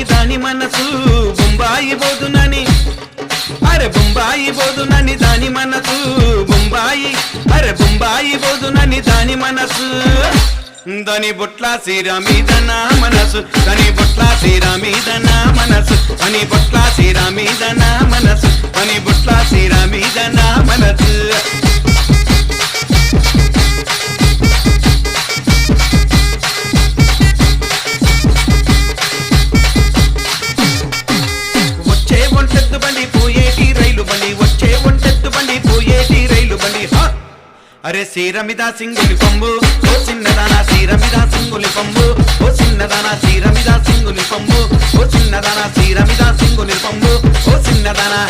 దాని మనసు బొంబాయి బోదునని అరే బొంబాయి బోదునని దాని మనసు బొంబాయి అరే బొంబాయి బోదునని దాని మనసు దాని బొట్ల సీర మీద నా మనసు దాని బొట్ల సీర మీద నా మనసు దాని బొట్ల సీర మీద నా మనసు దాని బొట్ల సీర మీద నా మనసు వచ్చే ఒంటెత్తు బండి పోయేటి రైలు బండి వచ్చే ఒంటెత్తు బండి పోయేటి రైలు బండి అరే సీరమిద సింగులి పంబు ఓ చిన్నదానా సీరమిద సింగులి పంబు ఓ చిన్నదానా సీరమిద సింగులి పంబు ఓ చిన్నదానా సీరమిద సింగులి పంబు ఓ చిన్నదానా